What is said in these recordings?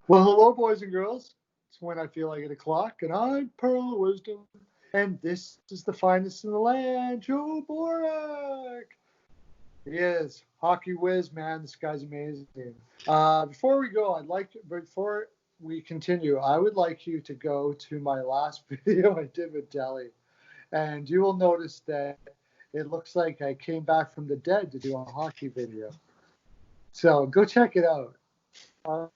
Well, hello, boys and girls. It's when I feel like 8 o'clock, and I'm Pearl of Wisdom. And this is the finest in the land, Joe Borek. He is. Hockey whiz, man. This guy's amazing. Before we go, before we continue, I would like you to go to my last video I did with Deli. And you will notice that it looks like I came back from the dead to do a hockey video. So go check it out. Uh,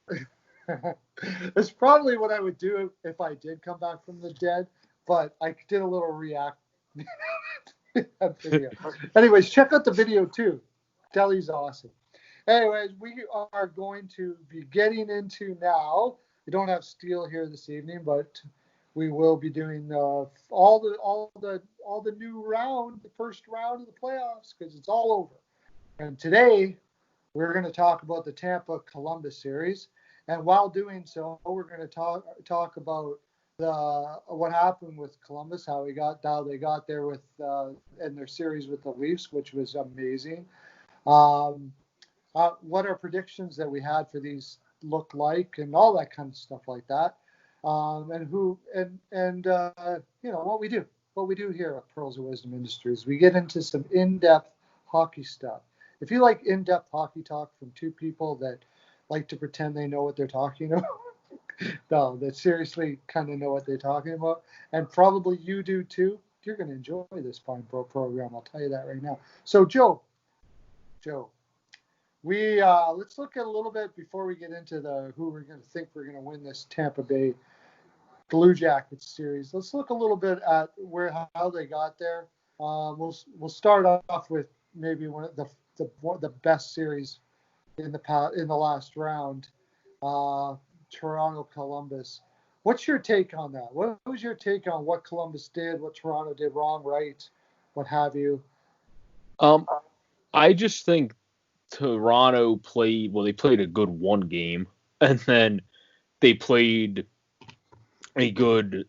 That's probably what I would do if I did come back from the dead, but I did a little react video. Anyways, check out the video too. Deli's awesome. Anyways, we are going to be getting into now. We don't have Steele here this evening, but we will be doing all the new round, the first round of the playoffs, because it's all over. And today we're going to talk about the Tampa Columbus series. And while doing so, we're going to talk about what happened with Columbus, how they got there with in their series with the Leafs, which was amazing. What our predictions that we had for these look like, and all that kind of stuff like that. And what we do here at Pearls of Wisdom Industries. We get into some in-depth hockey stuff. If you like in-depth hockey talk from two people that like to pretend they know what they're talking about. No, that seriously kind of know what they're talking about. And probably you do too. You're going to enjoy this fine program. I'll tell you that right now. So, Joe, we let's look at a little bit before we get into who we're going to think we're going to win this Tampa Bay Blue Jackets series. Let's look a little bit at how they got there. We'll start off with maybe one of the best series in the last round, Toronto Columbus. What's your take on that? What was your take on what Columbus did, what Toronto did wrong, right, what have you? I just think Toronto played they played a good one game, and then they played a good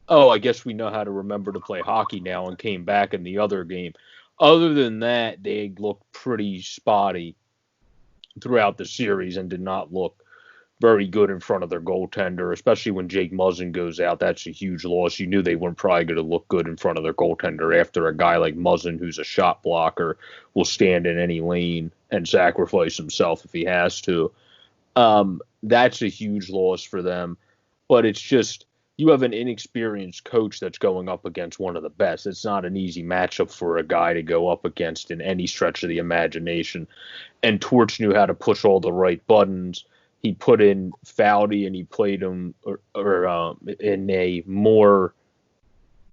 I guess we know how to remember to play hockey now, and came back in the other game. Other than that, they looked pretty spotty throughout the series and did not look very good in front of their goaltender, especially when Jake Muzzin goes out. That's a huge loss. You knew they weren't probably going to look good in front of their goaltender after a guy like Muzzin, who's a shot blocker, will stand in any lane and sacrifice himself if he has to. That's a huge loss for them. But it's just, you have an inexperienced coach that's going up against one of the best. It's not an easy matchup for a guy to go up against in any stretch of the imagination. And Torch knew how to push all the right buttons. He put in Foudy and he played him in a more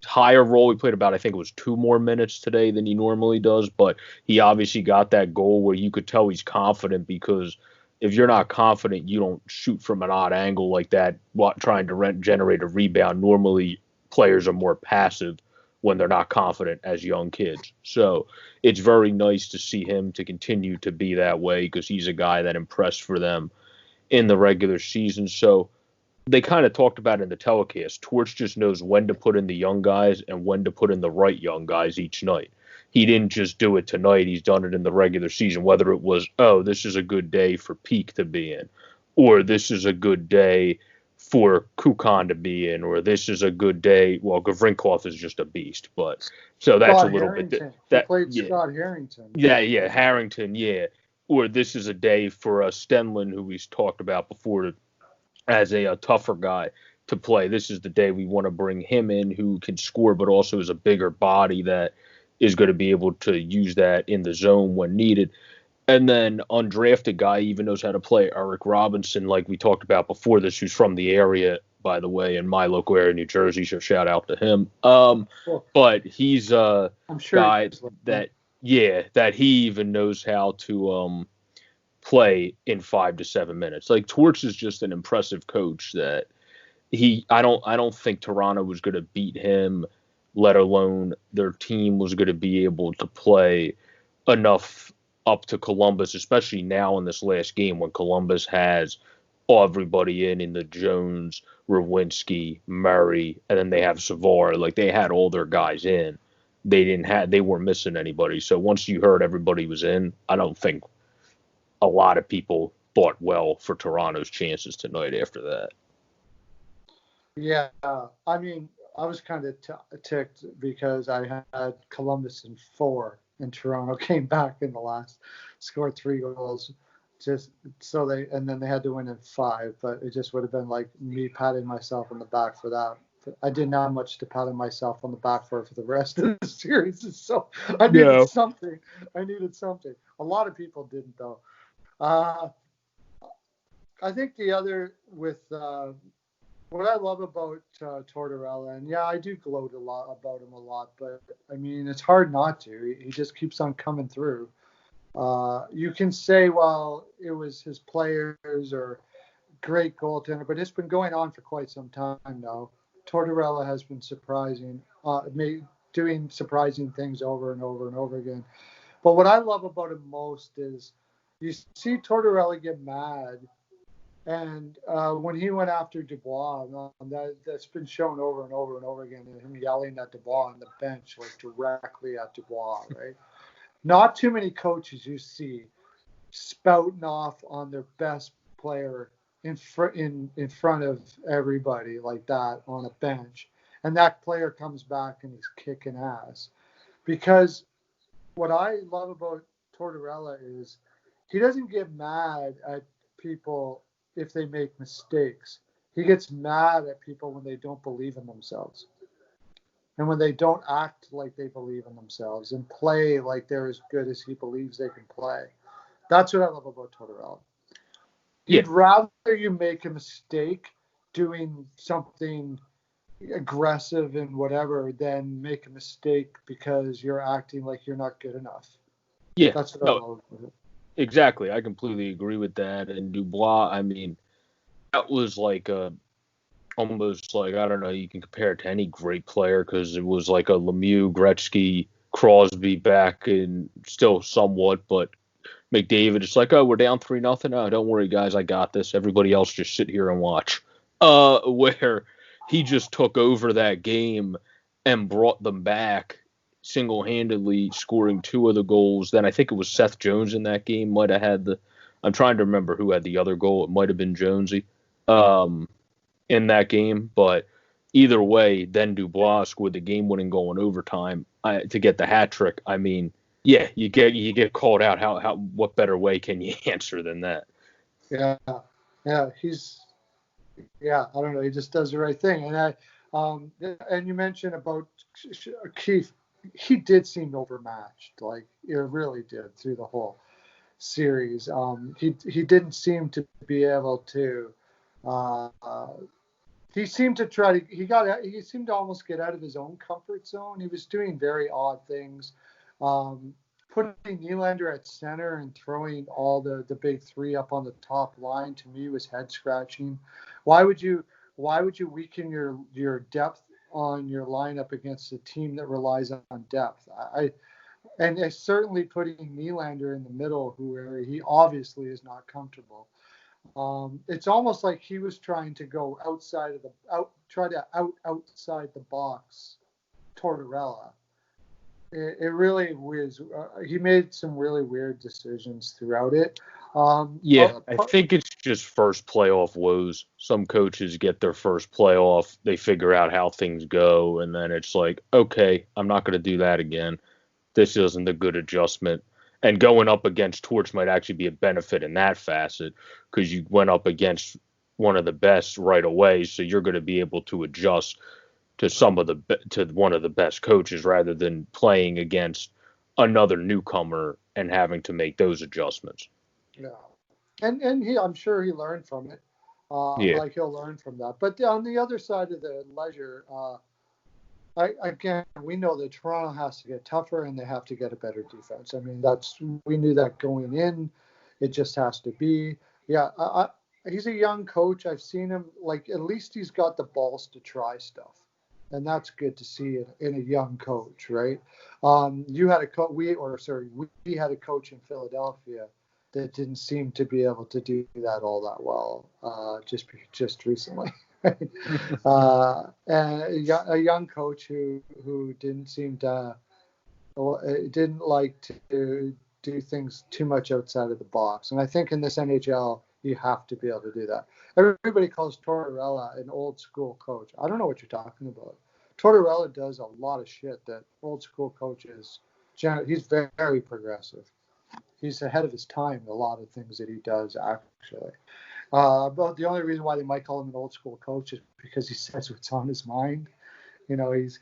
higher role. He played about, I think it was 2 more minutes today than he normally does, but he obviously got that goal where you could tell he's confident, because if you're not confident, you don't shoot from an odd angle like that trying to generate a rebound. Normally, players are more passive when they're not confident as young kids. So it's very nice to see him to continue to be that way, because he's a guy that impressed for them in the regular season. So they kind of talked about it in the telecast. Torch just knows when to put in the young guys and when to put in the right young guys each night. He didn't just do it tonight. He's done it in the regular season, whether it was, this is a good day for Peak to be in, or this is a good day for Kukan to be in, or this is a good day. Well, Gavrinkov is just a beast, but so that's Scott a little Harrington. bit that played yeah, Scott Harrington. yeah, Harrington, yeah. Or this is a day for Stenlin, who we've talked about before, as a tougher guy to play. This is the day we want to bring him in, who can score, but also is a bigger body that is going to be able to use that in the zone when needed. And then undrafted guy even knows how to play, Eric Robinson, like we talked about before this, who's from the area, by the way, in my local area, New Jersey, so shout out to him. But he's a guy that he even knows how to play in 5 to 7 minutes. Like, Torch is just an impressive coach that I don't think Toronto was going to beat him, let alone their team was going to be able to play enough up to Columbus, especially now in this last game when Columbus has everybody in the Jones, Rowinski, Murray, and then they have Savard. Like, they had all their guys in. They weren't missing anybody. So once you heard everybody was in, I don't think a lot of people bought well for Toronto's chances tonight after that. Yeah, I mean, I was kind of ticked because I had Columbus in 4, and Toronto came back in the last, scored 3 goals, just so and then they had to win in 5. But it just would have been like me patting myself on the back for that. I didn't have much to pat myself on the back for the rest of the series, so I needed something. A lot of people didn't though. I think the other with what I love about Tortorella, and yeah, I do gloat about him a lot, but I mean, it's hard not to. He just keeps on coming through. You can say, well, it was his players or great goaltender, but it's been going on for quite some time now. Tortorella has been doing surprising things over and over and over again. But what I love about him most is you see Tortorella get mad. And when he went after Dubois, that's been shown over and over and over again, him yelling at Dubois on the bench, like directly at Dubois, right? Not too many coaches you see spouting off on their best player in front of everybody like that on a bench. And that player comes back and he's kicking ass. Because what I love about Tortorella is he doesn't get mad at people if they make mistakes. He gets mad at people when they don't believe in themselves and when they don't act like they believe in themselves and play like they're as good as he believes they can play. That's what I love about Tortorella. He'd rather you make a mistake doing something aggressive and whatever than make a mistake because you're acting like you're not good enough. Yeah, that's what I love about it. Exactly. I completely agree with that. And Dubois, I mean, that was like almost like, I don't know, you can compare it to any great player because it was like a Lemieux, Gretzky, Crosby back in still somewhat, but McDavid, it's like, oh, we're down 3-0. Oh, don't worry, guys, I got this. Everybody else just sit here and watch. Where he just took over that game and brought them back single-handedly, scoring 2 of the goals. Then I think it was Seth Jones in that game might have had I'm trying to remember who had the other goal. It might have been Jonesy in that game. But either way, then Dubois scored the game-winning goal in overtime to get the hat trick. I mean, yeah, you get called out. How what better way can you answer than that? Yeah, I don't know. He just does the right thing. And and you mentioned about Keith. He did seem overmatched. Like it really did through the whole series. He didn't seem to be able to. He seemed to he seemed to almost get out of his own comfort zone. He was doing very odd things. Putting Nylander at center and throwing all the big 3 up on the top line to me was head scratching. Why would you weaken your depth on your lineup against a team that relies on depth? And certainly putting Nylander in the middle, where he obviously is not comfortable. It's almost like he was trying to go outside the box, Tortorella. It really was. He made some really weird decisions throughout it. I think it's just first playoff woes. Some coaches get their first playoff, they figure out how things go, and then it's like, okay, I'm not going to do that again. This isn't a good adjustment. And going up against Torch might actually be a benefit in that facet because you went up against one of the best right away, so you're going to be able to adjust to one of the best coaches rather than playing against another newcomer and having to make those adjustments. Yeah, and I'm sure he learned from it. Like he'll learn from that. But on the other side of the ledger, again, we know that Toronto has to get tougher and they have to get a better defense. I mean, we knew that going in. It just has to be. Yeah, he's a young coach. I've seen him. Like at least he's got the balls to try stuff. And that's good to see in a young coach, right? You had we had a coach in Philadelphia that didn't seem to be able to do that all that well, just recently. And a young coach who didn't seem to didn't like to do things too much outside of the box. And I think in this NHL, you have to be able to do that. Everybody calls Tortorella an old school coach. I don't know what you're talking about. Tortorella does a lot of shit that old school coaches, he's very, very progressive. He's ahead of his time in a lot of things that he does, actually. But the only reason why they might call him an old school coach is because he says what's on his mind. You know, he's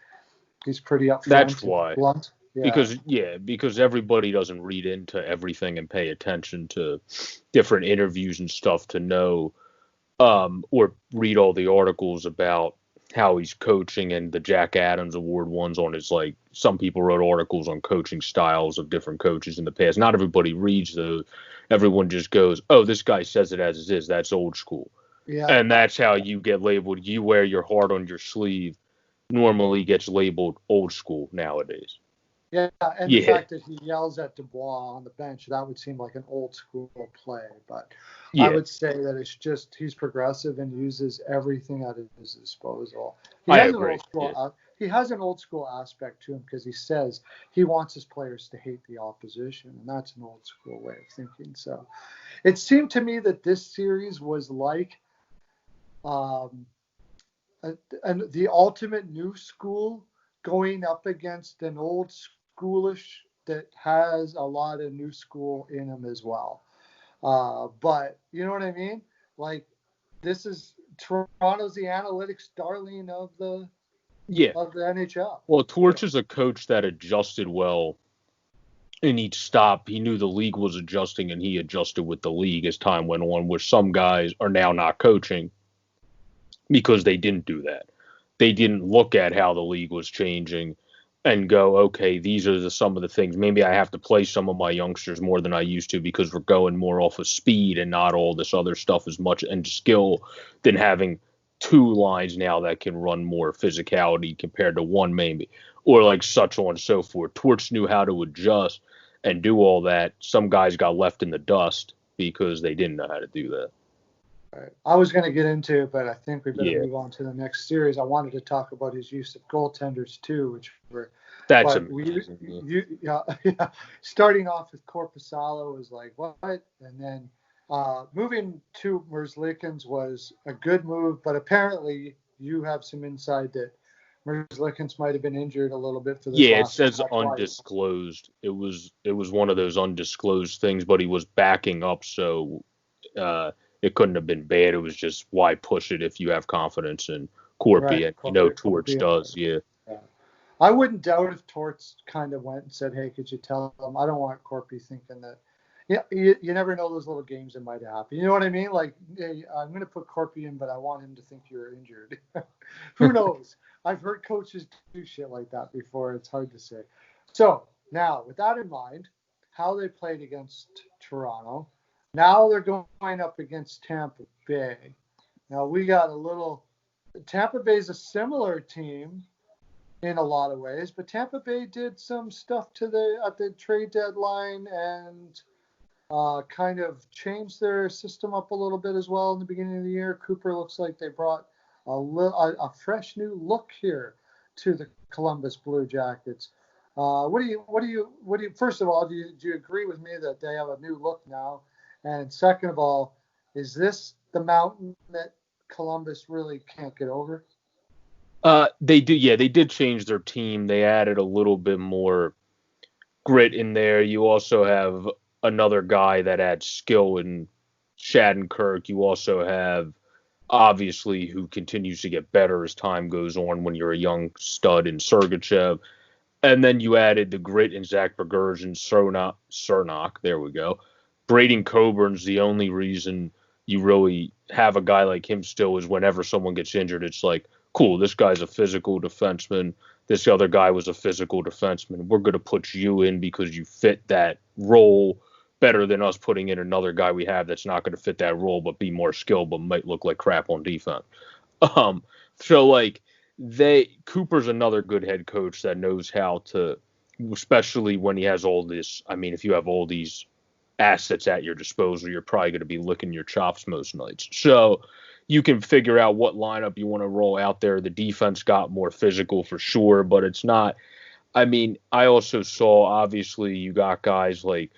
pretty upfront. That's why. Blunt. Yeah. Because everybody doesn't read into everything and pay attention to different interviews and stuff to know, or read all the articles about how he's coaching, and the Jack Adams Award ones on his, like, some people wrote articles on coaching styles of different coaches in the past. Not everybody reads those. Everyone just goes, oh, this guy says it as it is. That's old school. Yeah. And that's how you get labeled. You wear your heart on your sleeve normally gets labeled old school nowadays. Yeah, and the fact that he yells at Dubois on the bench, that would seem like an old school play. But I would say that it's just he's progressive and uses everything at his disposal. He has an old school aspect to him because he says he wants his players to hate the opposition, and that's an old school way of thinking. So it seemed to me that this series was like the ultimate new school going up against an old schoolish that has a lot of new school in him as well. But you know what I mean? Like, this is Toronto's the analytics darling of the NHL. Well, Torch is a coach that adjusted well in each stop. He knew the league was adjusting, and he adjusted with the league as time went on, where some guys are now not coaching because they didn't do that. They didn't look at how the league was changing and go, okay, these are some of the things. Maybe I have to play some of my youngsters more than I used to because we're going more off of speed and not all this other stuff as much, and skill, than having two lines now that can run more physicality compared to one, maybe, or like such on and so forth. Torch knew how to adjust and do all that. Some guys got left in the dust because they didn't know how to do that. Right. I was going to get into it, but I think we better move on to the next series. I wanted to talk about his use of goaltenders too, which were starting off with Korpisalo was like what, and then moving to Merzlikins was a good move, but apparently you have some insight that Merzlikins might have been injured a little bit for this. Yeah, it says undisclosed. It was one of those undisclosed things, but he was backing up, so it couldn't have been bad. It was just, why push it if you have confidence in Corpy, and Torch does. Yeah. I wouldn't doubt if Torch kind of went and said, hey, could you tell him? I don't want Corpy thinking that. Yeah, you never know those little games that might happen. You know what I mean? Like, hey, I'm going to put Corpy in, but I want him to think you're injured. Who knows? I've heard coaches do shit like that before. It's hard to say. So now, with that in mind, how they played against Toronto. Now they're going up against Tampa Bay. Now we got Tampa Bay is a similar team in a lot of ways, but Tampa Bay did some stuff at the trade deadline and kind of changed their system up a little bit as well in the beginning of the year. Cooper looks like they brought a fresh new look here to the Columbus Blue Jackets. What do you? First of all, do you agree with me that they have a new look now? And second of all, is this the mountain that Columbus really can't get over? They do. Yeah, they did change their team. They added a little bit more grit in there. You also have another guy that adds skill in Shattenkirk. You also have, obviously, who continues to get better as time goes on when you're a young stud in Sergachev. And then you added the grit in Zach Bergersen, Cernak. There we go. Braden Coburn's the only reason you really have a guy like him still is whenever someone gets injured, it's like, cool, this guy's a physical defenseman. This other guy was a physical defenseman. We're going to put you in because you fit that role better than us putting in another guy we have that's not going to fit that role but be more skilled but might look like crap on defense. So, like, Cooper's another good head coach that knows how to, especially when he has all this. I mean, if you have all these assets at your disposal, you're probably going to be licking your chops most nights. So you can figure out what lineup you want to roll out there. The defense got more physical for sure, but it's not. I mean, I also saw, obviously, you got guys like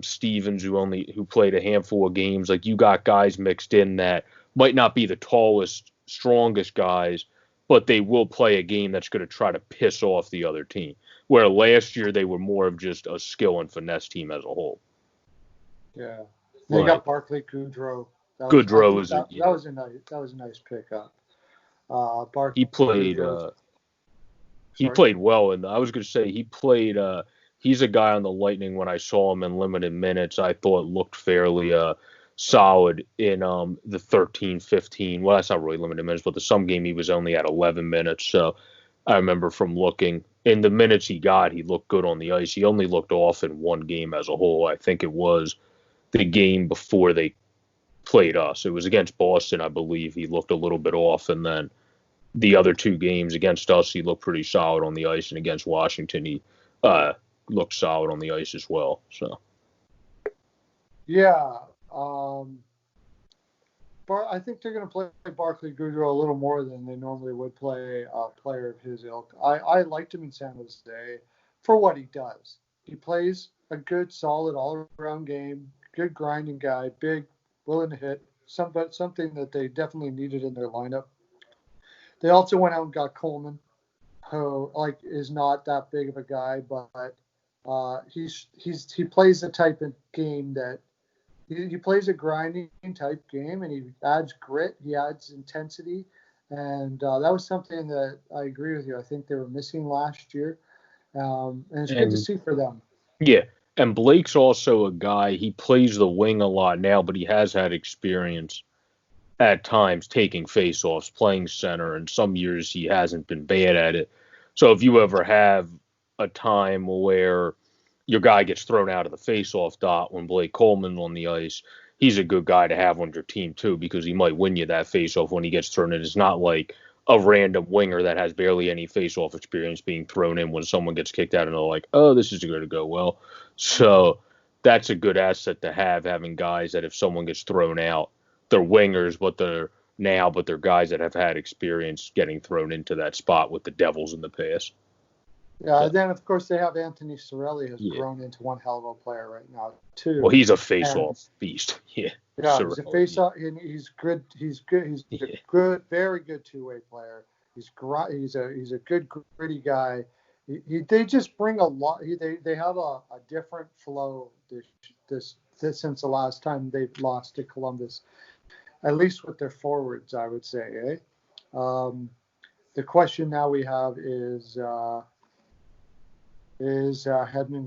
Stevens, who played a handful of games. Like, you got guys mixed in that might not be the tallest, strongest guys, but they will play a game that's going to try to piss off the other team. Where last year they were more of just a skill and finesse team as a whole. Yeah, they got Barclay Goodrow. Goodrow that was a nice pickup. He played. He played well, and I was going to say he played. He's a guy on the Lightning. When I saw him in limited minutes, I thought looked fairly solid in the 13-15. Well, that's not really limited minutes, but the some game he was only at 11 minutes. So I remember from looking in the minutes he got, he looked good on the ice. He only looked off in one game as a whole. I think it was the game before they played us. It was against Boston, I believe. He looked a little bit off, and then the other two games against us, he looked pretty solid on the ice, and against Washington, he looked solid on the ice as well. So, yeah, I think they're going to play Barclay Goodrow a little more than they normally would play a player of his ilk. I liked him in San Jose for what he does. He plays a good, solid, all-around game. Good grinding guy, big, willing to hit. Something that they definitely needed in their lineup. They also went out and got Coleman, who is not that big of a guy, but he plays the type of game that he plays a grinding type game, and he adds grit, he adds intensity, and that was something that I agree with you. I think they were missing last year, and it's good to see for them. Yeah, and Blake's also a guy. He plays the wing a lot now, but he has had experience at times taking faceoffs, playing center, and some years he hasn't been bad at it. So if you ever have a time where your guy gets thrown out of the faceoff dot when Blake Coleman's on the ice, he's a good guy to have on your team too, because he might win you that faceoff when he gets thrown in. It's not like a random winger that has barely any faceoff experience being thrown in when someone gets kicked out and they're like, oh, this is going to go well. So that's a good asset to have, having guys that if someone gets thrown out, they're wingers, but they're guys that have had experience getting thrown into that spot with the Devils in the past. Yeah, and then of course they have Anthony Cirelli, has grown into one hell of a player right now too. Well, he's a face-off beast. Yeah, he's a face-off, and he's good. He's a good, very good two-way player. He's a good gritty guy. They just bring a lot. They have a different flow this since the last time they've lost to Columbus. At least with their forwards, I would say. The question now we have is Hedman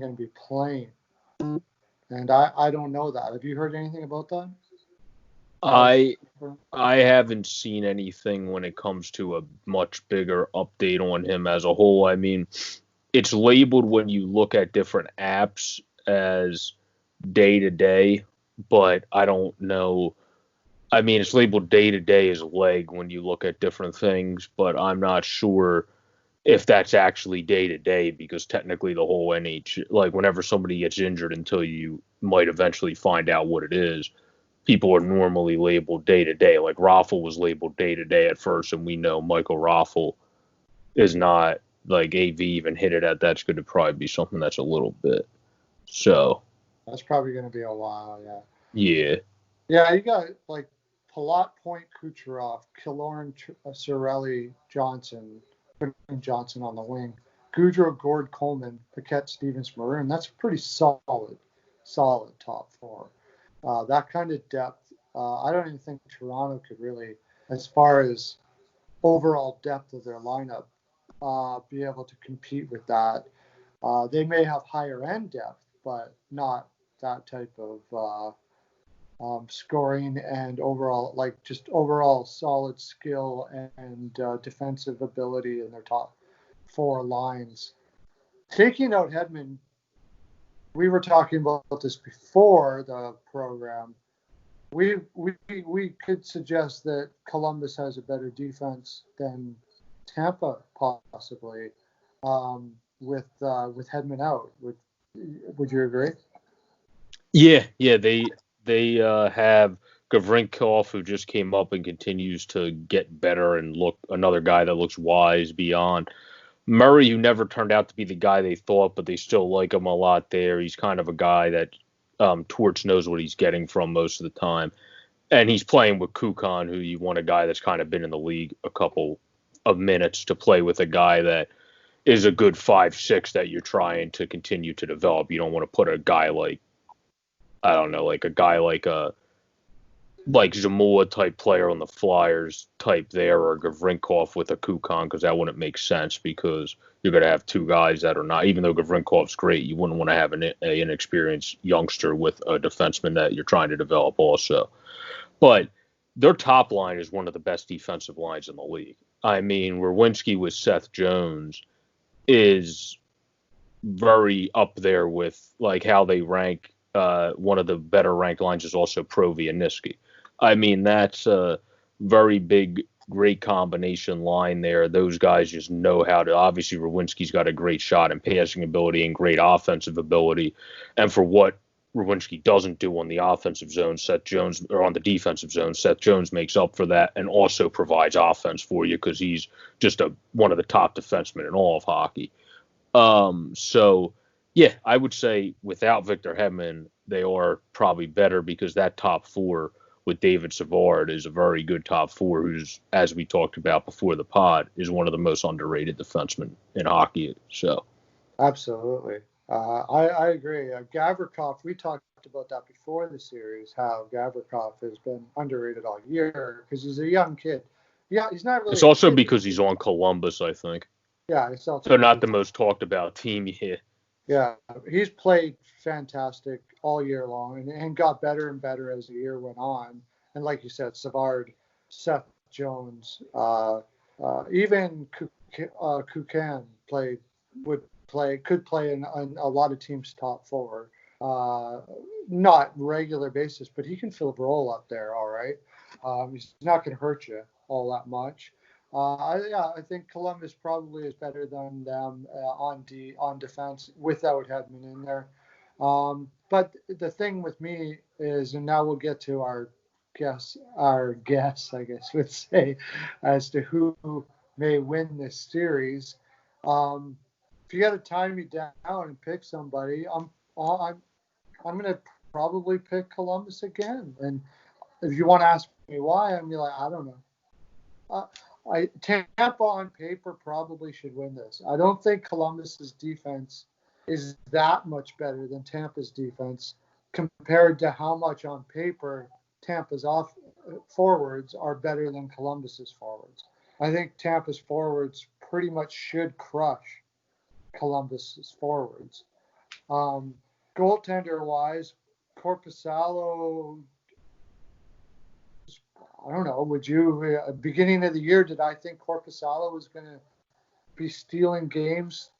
going to be playing? And I don't know that. Have you heard anything about that? I haven't seen anything when it comes to a much bigger update on him as a whole. I mean, it's labeled when you look at different apps as day-to-day, but I don't know. I mean, it's labeled day-to-day as leg when you look at different things, but I'm not sure if that's actually day-to-day, because technically the whole NHL, like whenever somebody gets injured, until you might eventually find out what it is, people are normally labeled day-to-day. Like Raffl was labeled day-to-day at first, and we know Michael Raffl is not, like AV even hit it at, that's going to probably be something that's a little bit. So that's probably going to be a while, yeah. Yeah. Yeah, you got like Palat, Point, Kucherov, Killorn, Cirelli, Johnson on the wing, Goudreau, Gord, Coleman, Paquette, Stevens, Maroon. That's a pretty solid top four. That kind of depth, I don't even think Toronto could really, as far as overall depth of their lineup, be able to compete with that. They may have higher end depth, but not that type of scoring and overall solid skill and defensive ability in their top four lines. Taking out Hedman, we were talking about this before the program. We could suggest that Columbus has a better defense than Tampa possibly, with Hedman out. Would you agree? Yeah. They have Gavrinkov, who just came up and continues to get better and look another guy that looks wise beyond. Murray, who never turned out to be the guy they thought, but they still like him a lot there. He's kind of a guy that Torch knows what he's getting from most of the time. And he's playing with Kukan, who you want a guy that's kind of been in the league a couple of minutes to play with a guy that is a good 5'6" that you're trying to continue to develop. You don't want to put a guy like, I don't know, like a guy like Zamula type player on the Flyers type there, or Gavrinkov with a Kukan, because that wouldn't make sense, because you're going to have two guys that are not, even though Gavrinkov's great, you wouldn't want to have an inexperienced youngster with a defenseman that you're trying to develop also. But their top line is one of the best defensive lines in the league. I mean, Werenski with Seth Jones is very up there with like how they rank. One of the better ranked lines is also Provi and Niski. I mean, that's a very big, great combination line there. Those guys just know how to. Obviously, Werenski's got a great shot and passing ability and great offensive ability. And for what Werenski doesn't do on the offensive zone, Seth Jones, or on the defensive zone, Seth Jones makes up for that and also provides offense for you, because he's just one of the top defensemen in all of hockey. So, yeah, I would say without Victor Hedman, they are probably better, because that top four with David Savard is a very good top four, who's, as we talked about before the pod, is one of the most underrated defensemen in hockey. So, absolutely. I agree. Gavrikov, we talked about that before the series, how Gavrikov has been underrated all year because he's a young kid. Yeah, he's not really. It's also because he's on Columbus, I think. Yeah, it's also so not the most talked about team here. Yeah, he's played fantastic all year long and got better and better as the year went on. And like you said, Savard, Seth Jones, even Kukan could play in a lot of teams' top four. Not regular basis, but he can fill a role up there, all right. He's not going to hurt you all that much. I think Columbus probably is better than them on defense without Hedman in there. But the thing with me is, and now we'll get to our guess, I guess would say, as to who may win this series. If you got to tie me down and pick somebody, I'm going to probably pick Columbus again. And if you want to ask me why, I'm like, I don't know. Tampa on paper probably should win this. I don't think Columbus's defense is that much better than Tampa's defense compared to how much on paper Tampa's forwards are better than Columbus's forwards. I think Tampa's forwards pretty much should crush Columbus's forwards. Goaltender-wise, Korpisalo, I don't know. Would you, beginning of the year, did I think Korpisalo was going to be stealing games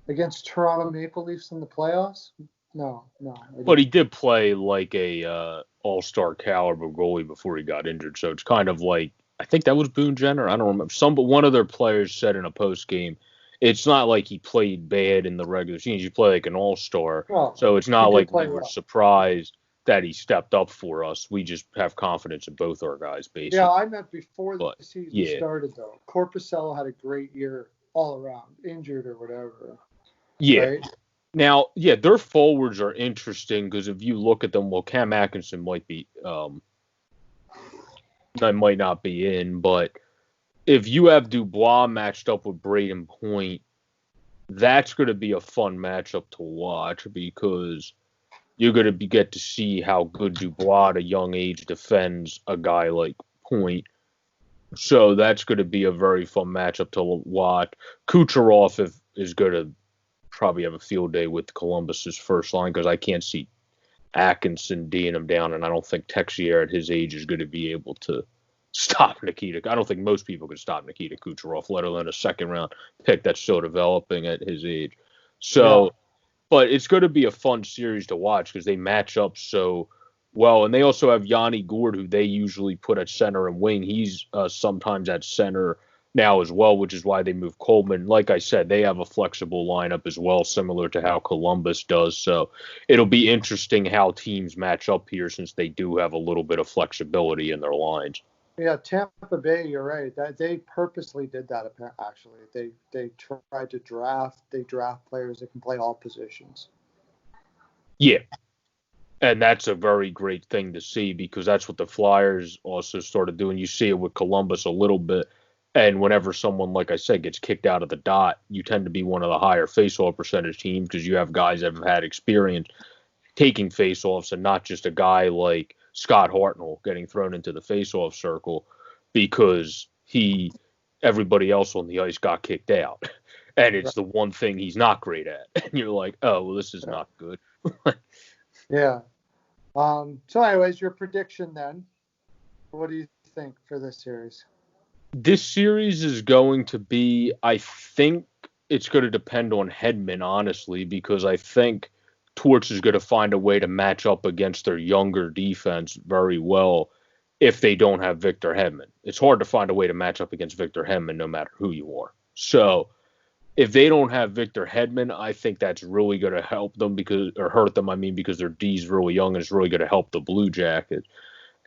against Toronto Maple Leafs in the playoffs? No. But he did play like a all-star caliber goalie before he got injured. So it's kind of like, I think that was Boone Jenner. I don't remember. But one of their players said in a post game, it's not like he played bad in the regular season. You play like an all-star. Well, so it's not like we were surprised that he stepped up for us. We just have confidence in both our guys, basically. Yeah, I meant before the season started, though. Korpisalo had a great year all around, injured or whatever. Yeah. Right? Now, their forwards are interesting because if you look at them, well, Cam Atkinson might not be in, but if you have Dubois matched up with Braden Point, that's going to be a fun matchup to watch, because you're going to get to see how good Dubois at a young age defends a guy like Point. So that's going to be a very fun matchup to watch. Kucherov is going to probably have a field day with Columbus's first line, because I can't see Atkinson D'ing him down, and I don't think Texier at his age is going to be able to stop Nikita. I don't think most people could stop Nikita Kucherov, let alone a second-round pick that's still developing at his age. So... Yeah. But it's going to be a fun series to watch because they match up so well. And they also have Yanni Gourde, who they usually put at center and wing. He's sometimes at center now as well, which is why they moved Coleman. Like I said, they have a flexible lineup as well, similar to how Columbus does. So it'll be interesting how teams match up here, since they do have a little bit of flexibility in their lines. Yeah, Tampa Bay, you're right. They purposely did that, actually. They tried to draft players that can play all positions. Yeah. And that's a very great thing to see because that's what the Flyers also started doing. You see it with Columbus a little bit. And whenever someone, like I said, gets kicked out of the dot, you tend to be one of the higher faceoff percentage teams because you have guys that have had experience taking faceoffs and not just a guy like Scott Hartnell getting thrown into the faceoff circle because everybody else on the ice got kicked out. And it's Right. the one thing he's not great at. And you're like, oh, well, this is not good. Yeah. So, anyways, your prediction then. What do you think for this series? This series is going to be, I think it's going to depend on Hedman, honestly, because I think Torts is going to find a way to match up against their younger defense very well if they don't have Victor Hedman. It's hard to find a way to match up against Victor Hedman no matter who you are. So if they don't have Victor Hedman, I think that's really going to help them or hurt them, because their D's really young and it's really going to help the Blue Jackets.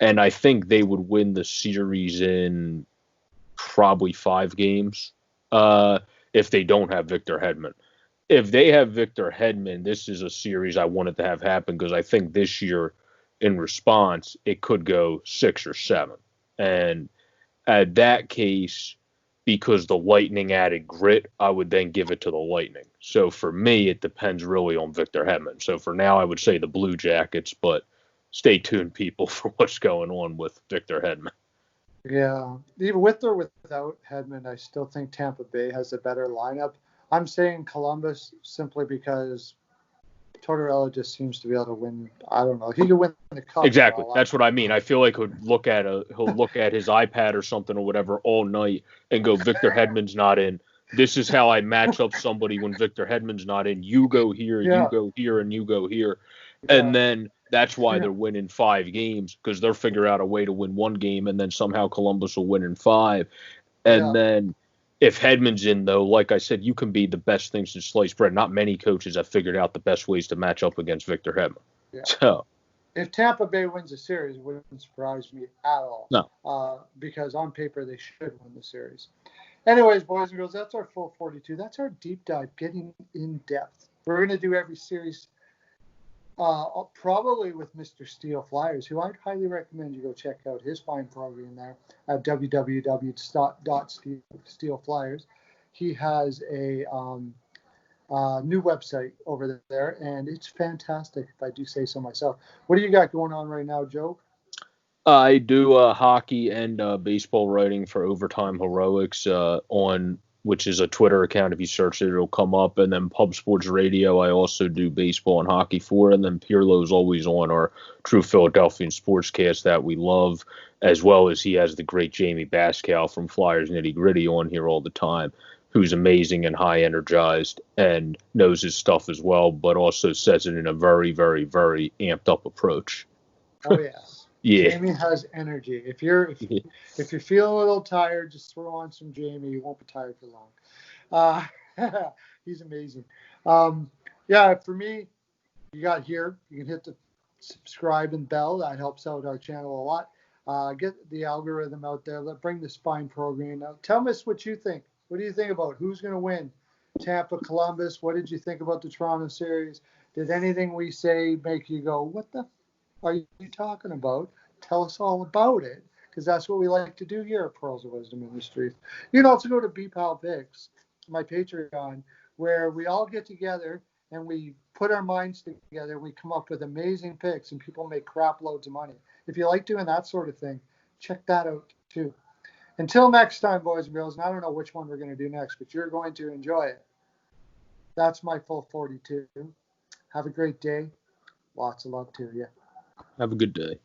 And I think they would win the series in probably 5 games if they don't have Victor Hedman. If they have Victor Hedman, this is a series I wanted to have happen because I think this year, in response, it could go 6 or 7. And at that case, because the Lightning added grit, I would then give it to the Lightning. So for me, it depends really on Victor Hedman. So for now, I would say the Blue Jackets, but stay tuned, people, for what's going on with Victor Hedman. Yeah, even with or without Hedman, I still think Tampa Bay has a better lineup. I'm saying Columbus simply because Tortorella just seems to be able to win. I don't know. He could win the cup. Exactly. That's what I mean. I feel like he'll look at his iPad or something or whatever all night and go, Victor Hedman's not in. This is how I match up somebody when Victor Hedman's not in. You go here, Yeah. you go here, and you go here. Yeah. And then that's why they're winning 5 games, because they'll figure out a way to win 1 game, and then somehow Columbus will win in 5. And then if Hedman's in, though, like I said, you can be the best thing since sliced bread. Not many coaches have figured out the best ways to match up against Victor Hedman. Yeah. So if Tampa Bay wins the series, it wouldn't surprise me at all. No. Because on paper, they should win the series. Anyways, boys and girls, that's our full 42. That's our deep dive, getting in depth. We're going to do every series probably with Mr. Steel Flyers, who I'd highly recommend you go check out his fine program there at www.steelflyers. He has a new website over there, and it's fantastic, if I do say so myself. What do you got going on right now, Joe? I do hockey and baseball writing for Overtime Heroics which is a Twitter account. If you search it, it'll come up. And then Pub Sports Radio, I also do baseball and hockey for. And then Pirlo's always on our True Philadelphian Sportscast that we love, as well as he has the great Jamie Baskow from Flyers Nitty Gritty on here all the time, who's amazing and high energized and knows his stuff as well, but also says it in a very, very, very amped up approach. Oh, yeah. Yeah. Jamie has energy. If you feel a little tired, just throw on some Jamie. You won't be tired for long. He's amazing. Yeah, for me, you got here. You can hit the subscribe and bell. That helps out our channel a lot. Get the algorithm out there. Bring the spine program out. Tell us what you think. What do you think about who's going to win? Tampa, Columbus. What did you think about the Toronto series? Did anything we say make you go, what the are you talking about? Tell us all about it, because that's what we like to do here at Pearls of Wisdom Industries. You can also go to BPAL Picks, my Patreon, where we all get together and we put our minds together. We come up with amazing picks, and people make crap loads of money. If you like doing that sort of thing, check that out too. Until next time, boys and girls, and I don't know which one we're going to do next, but you're going to enjoy it. That's my full 42. Have a great day. Lots of love to you. Have a good day.